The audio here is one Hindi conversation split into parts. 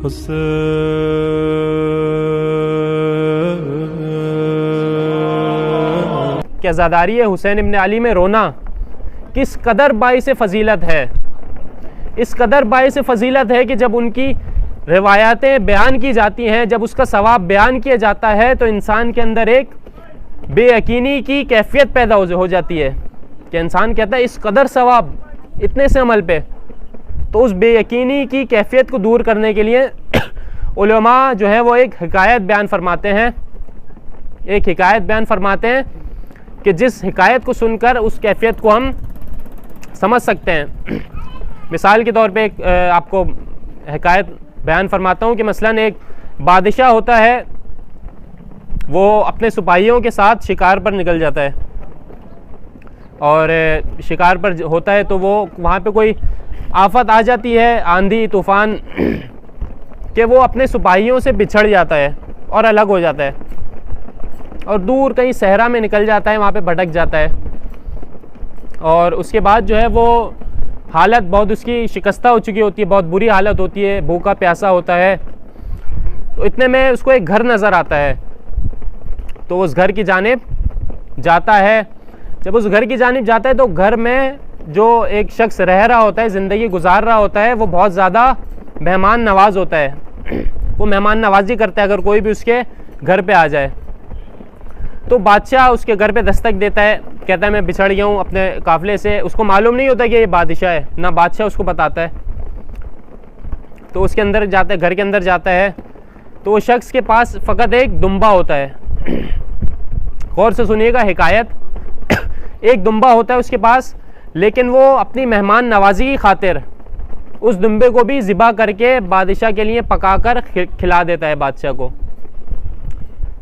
कि अज़ादारी हुसैन इब्न अली में रोना किस कदर बाइस फ़जीलत है। इस कदर बाइस फ़जीलत है कि जब उनकी रिवायातें बयान की जाती हैं, जब उसका सवाब बयान किया जाता है, तो इंसान के अंदर एक बेयकीनी की कैफियत पैदा हो जाती है कि इंसान कहता है इस कदर सवाब इतने से अमल पे। तो उस बेयकीनी की कैफियत को दूर करने के लिए उलमा जो है वो एक हिकायत बयान फरमाते हैं, एक हिकायत बयान फरमाते हैं कि जिस हिकायत को सुनकर उस कैफियत को हम समझ सकते हैं। मिसाल के तौर पे एक आपको हिकायत बयान फरमाता हूँ कि मसलन एक बादशाह होता है, वो अपने सिपाहियों के साथ शिकार पर निकल जाता है और शिकार पर होता है तो वो वहाँ पे कोई आफत आ जाती है, आंधी तूफ़ान, कि वो अपने सिपाहियों से बिछड़ जाता है और अलग हो जाता है और दूर कहीं सहरा में निकल जाता है, वहाँ पे भटक जाता है। और उसके बाद जो है वो हालत बहुत उसकी शिकस्ता हो चुकी होती है, बहुत बुरी हालत होती है, भूखा प्यासा होता है। तो इतने में उसको एक घर नज़र आता है, तो उस घर की जानिब जाता है। जब उस घर की जानिब जाता है तो घर में जो एक शख्स रह रहा होता है, ज़िंदगी गुजार रहा होता है, वो बहुत ज़्यादा मेहमान नवाज होता है। वो मेहमान नवाजी करता है अगर कोई भी उसके घर पे आ जाए। तो बादशाह उसके घर पे दस्तक देता है, कहता है मैं बिछड़ गया हूँ अपने काफ़िले से। उसको मालूम नहीं होता कि ये बादशाह है, ना बादशाह उसको बताता है। तो उसके अंदर जाता है, घर के अंदर जाता है, तो वो शख्स के पास फ़कत एक दुम्बा होता है। गौर से सुनिएगा हिकायत, एक दुम्बा होता है उसके पास, लेकिन वो अपनी मेहमान नवाजी की खातिर उस दुम्बे को भी ज़िबा करके बादशाह के लिए पकाकर खिला देता है बादशाह को,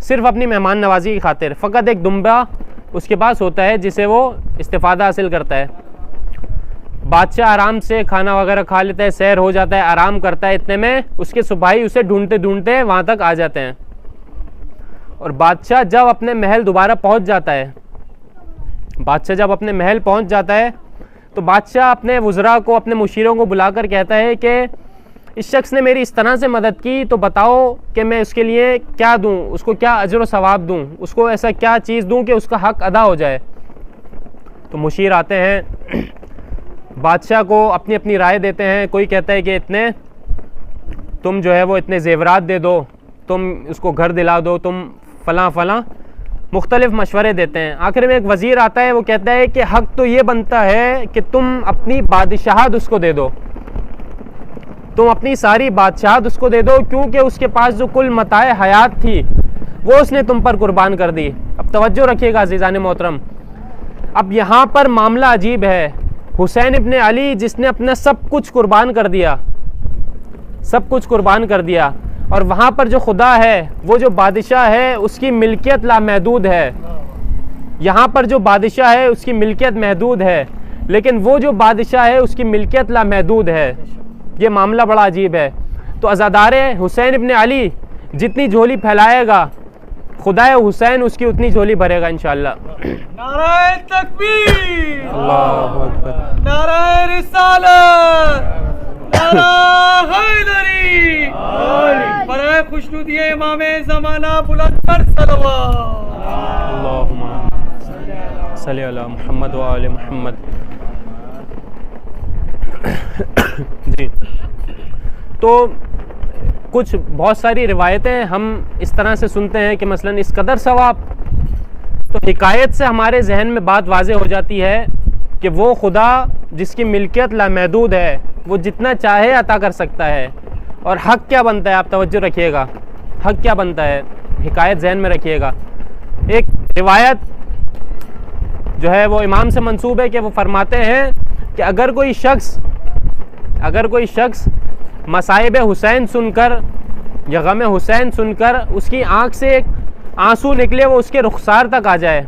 सिर्फ अपनी मेहमान नवाजी की खातिर। फ़कत एक दुम्बा उसके पास होता है जिसे वो इस्तिफ़ादा हासिल करता है। बादशाह आराम से खाना वगैरह खा लेता है, सैर हो जाता है, आराम करता है। इतने में उसके सिपाही उसे ढूंढते ढूंढते वहाँ तक आ जाते हैं। और बादशाह जब अपने महल दोबारा पहुँच जाता है, बादशाह जब अपने महल पहुँच जाता है तो बादशाह अपने वज़रा को, अपने मुशीरों को बुलाकर कहता है कि इस शख्स ने मेरी इस तरह से मदद की, तो बताओ कि मैं उसके लिए क्या दूं, उसको क्या अजर व सवाब दूं, उसको ऐसा क्या चीज़ दूं कि उसका हक़ अदा हो जाए। तो मुशीर आते हैं, बादशाह को अपनी अपनी राय देते हैं। कोई कहता है कि इतने तुम जो है वो इतने ज़ेवरात दे दो, तुम उसको घर दिला दो, तुम फ़लाँ फ़लाँ मुख्तलिफ़ मशवरे देते हैं। आखिर में एक वज़ीर आता है, वो कहता है कि हक़ तो ये बनता है कि तुम अपनी बादशाहत उसको दे दो, तुम अपनी सारी बादशाहत उसको दे दो, क्योंकि उसके पास जो कुल मताए हयात थी वो उसने तुम पर कुर्बान कर दी। अब तवज्जो रखिएगा अज़ीज़ान मोहतरम, अब यहाँ पर मामला अजीब है। हुसैन इब्न अली जिसने अपना सब कुछ कुर्बान कर दिया, सब कुछ कुर्बान कर दिया, और वहाँ पर जो खुदा है, वो जो बादशाह है, उसकी मिल्कियत लामहदूद है। यहाँ पर जो बादशाह है उसकी मिल्कियत महदूद है, लेकिन वो जो बादशाह है उसकी मिल्कियत लामहदूद है। ये मामला बड़ा अजीब है। तो अज़ादारे हुसैन इब्न अली जितनी झोली फैलाएगा, खुदाए हुसैन उसकी उतनी झोली भरेगा इंशाअल्लाह। नाराए तकबीर, अल्लाहु अकबर, नाराए रिसालत, नाराए हैदरी, बराए खुशनुदिए इमामे ज़माना बुलंद पर सलवात। अल्लाहुम्मा सल्ली अला मुहम्मद व आले मुहम्मद। जी, तो कुछ बहुत सारी रिवायतें हम इस तरह से सुनते हैं कि मसलन इस कदर सवाब, तो हिकायत से हमारे जहन में बात वाज़े हो जाती है कि वो खुदा जिसकी मिल्कियत लामहदूद है, वो जितना चाहे अता कर सकता है। और हक़ क्या बनता है, आप तवज्जो रखिएगा, हक़ क्या बनता है, हिकायत जहन में रखिएगा। एक रिवायत जो है वो इमाम से मंसूब है कि वो फरमाते हैं कि अगर कोई शख्स मसाइब हुसैन सुनकर या गम हुसैन सुनकर उसकी आँख से एक आंसू निकले, वो उसके रुखसार तक आ जाए,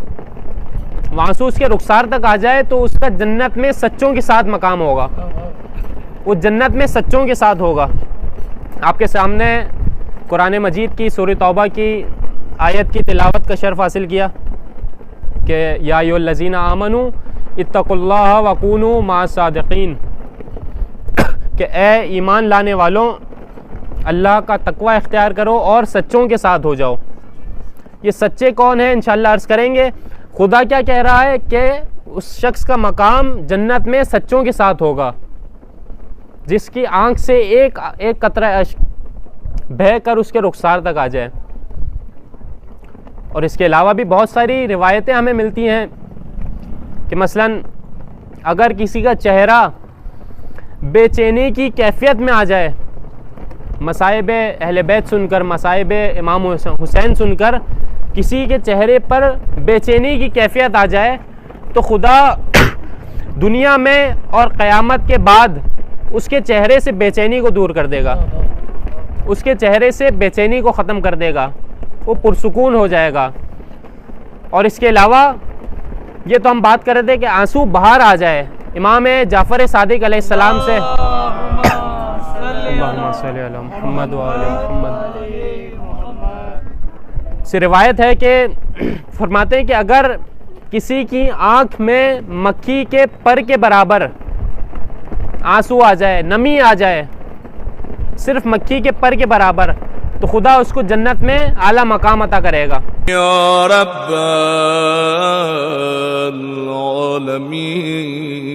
वो आंसू उसके रुखसार तक आ जाए, तो उसका जन्नत में सच्चों के साथ मकाम होगा, वो जन्नत में सच्चों के साथ होगा। आपके सामने कुरान मजीद की सूरह तौबा की आयत की तिलावत का शर्फ हासिल किया कि या अय्युहल्लज़ीना आमनू इत्तक़ुल्लाह वकूनू मअस सादिक़ीन, कि ए ईमान लाने वालों, अल्लाह का तकवा इख्तियार करो और सच्चों के साथ हो जाओ। ये सच्चे कौन है इंशाअल्लाह अर्ज़ करेंगे। खुदा क्या कह रहा है कि उस शख्स का मकाम जन्नत में सच्चों के साथ होगा, जिसकी आंख से एक कतरा अश्क बह कर उसके रुखसार तक आ जाए। और इसके अलावा भी बहुत सारी रिवायतें हमें मिलती हैं कि मसलन अगर किसी का चेहरा बेचैनी की कैफियत में आ जाए, मसाइब अहले बैत सुनकर, मसाइब इमाम हुसैन सुनकर किसी के चेहरे पर बेचैनी की कैफियत आ जाए, तो खुदा दुनिया में और क़यामत के बाद उसके चेहरे से बेचैनी को दूर कर देगा, उसके चेहरे से बेचैनी को ख़त्म कर देगा, वो पुरसुकून हो जाएगा। और इसके अलावा ये तो हम बात कर रहे थे कि आंसू बाहर आ जाए। इमाम जाफ़र सादिक अलैहिस्सलाम से रिवायत है कि फरमाते हैं कि अगर किसी की आँख में मक्खी के पर के बराबर आंसू आ जाए, नमी आ जाए, सिर्फ मक्खी के पर के बराबर, तो खुदा उसको जन्नत में आला मकाम अता करेगा। या रब्बल आलमीन।